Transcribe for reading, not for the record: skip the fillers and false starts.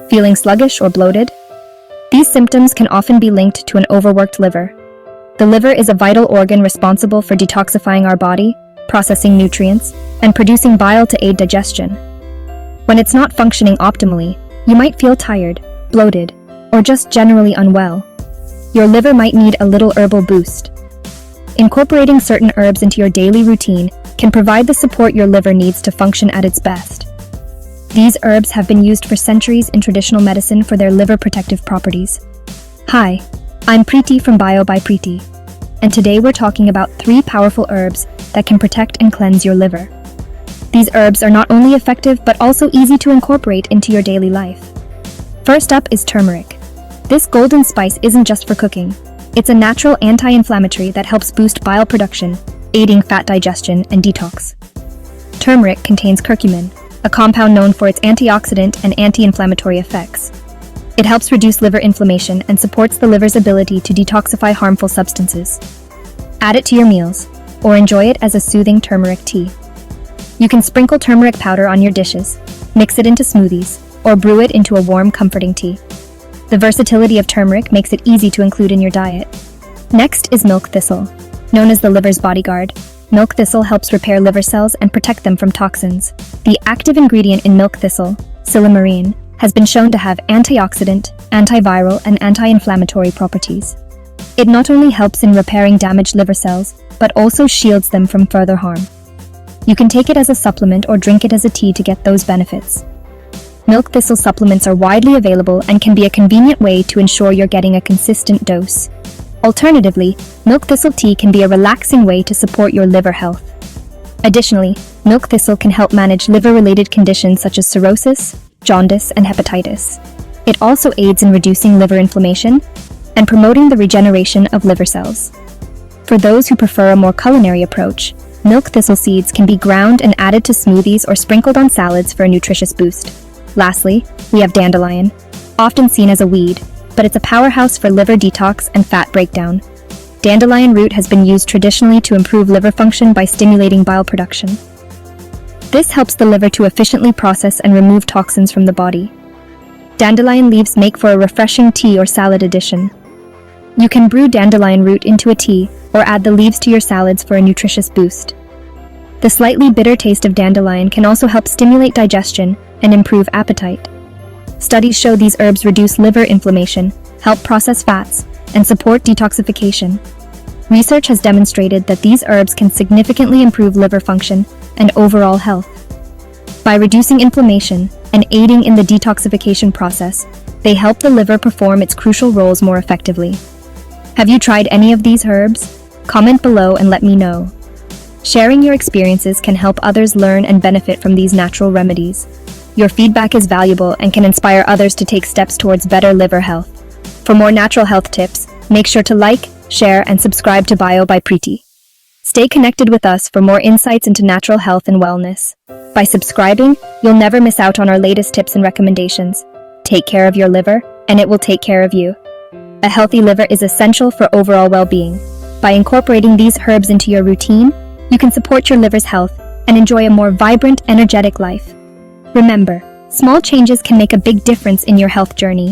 Feeling sluggish or bloated? These symptoms can often be linked to an overworked liver. The liver is a vital organ responsible for detoxifying our body, processing nutrients, and producing bile to aid digestion. When it's not functioning optimally, you might feel tired, bloated, or just generally unwell. Your liver might need a little herbal boost. Incorporating certain herbs into your daily routine can provide the support your liver needs to function at its best. These herbs have been used for centuries in traditional medicine for their liver protective properties. Hi, I'm Priti from Bio by Priti, and today we're talking about 3 powerful herbs that can protect and cleanse your liver. These herbs are not only effective but also easy to incorporate into your daily life. First up is turmeric. This golden spice isn't just for cooking. It's a natural anti-inflammatory that helps boost bile production, aiding fat digestion and detox. Turmeric contains curcumin, a compound known for its antioxidant and anti-inflammatory effects. It helps reduce liver inflammation and supports the liver's ability to detoxify harmful substances. Add it to your meals, or enjoy it as a soothing turmeric tea. You can sprinkle turmeric powder on your dishes, mix it into smoothies, or brew it into a warm, comforting tea. The versatility of turmeric makes it easy to include in your diet. Next is milk thistle. Known as the liver's bodyguard, milk thistle helps repair liver cells and protect them from toxins. The active ingredient in milk thistle, silymarin, has been shown to have antioxidant, antiviral, and anti-inflammatory properties. It not only helps in repairing damaged liver cells, but also shields them from further harm. You can take it as a supplement or drink it as a tea to get those benefits. Milk thistle supplements are widely available and can be a convenient way to ensure you're getting a consistent dose. Alternatively, milk thistle tea can be a relaxing way to support your liver health. Additionally, milk thistle can help manage liver-related conditions such as cirrhosis, jaundice, and hepatitis. It also aids in reducing liver inflammation and promoting the regeneration of liver cells. For those who prefer a more culinary approach, milk thistle seeds can be ground and added to smoothies or sprinkled on salads for a nutritious boost. Lastly, we have dandelion, often seen as a weed, but it's a powerhouse for liver detox and fat breakdown. Dandelion root has been used traditionally to improve liver function by stimulating bile production. This helps the liver to efficiently process and remove toxins from the body. Dandelion leaves make for a refreshing tea or salad addition. You can brew dandelion root into a tea or add the leaves to your salads for a nutritious boost. The slightly bitter taste of dandelion can also help stimulate digestion and improve appetite. Studies show these herbs reduce liver inflammation, help process fats, and support detoxification. Research has demonstrated that these herbs can significantly improve liver function and overall health. By reducing inflammation and aiding in the detoxification process, they help the liver perform its crucial roles more effectively. Have you tried any of these herbs? Comment below and let me know. Sharing your experiences can help others learn and benefit from these natural remedies. Your feedback is valuable and can inspire others to take steps towards better liver health. For more natural health tips, make sure to like, share, and subscribe to Bio by Priti. Stay connected with us for more insights into natural health and wellness. By subscribing, you'll never miss out on our latest tips and recommendations. Take care of your liver, and it will take care of you. A healthy liver is essential for overall well-being. By incorporating these herbs into your routine, you can support your liver's health and enjoy a more vibrant, energetic life. Remember, small changes can make a big difference in your health journey.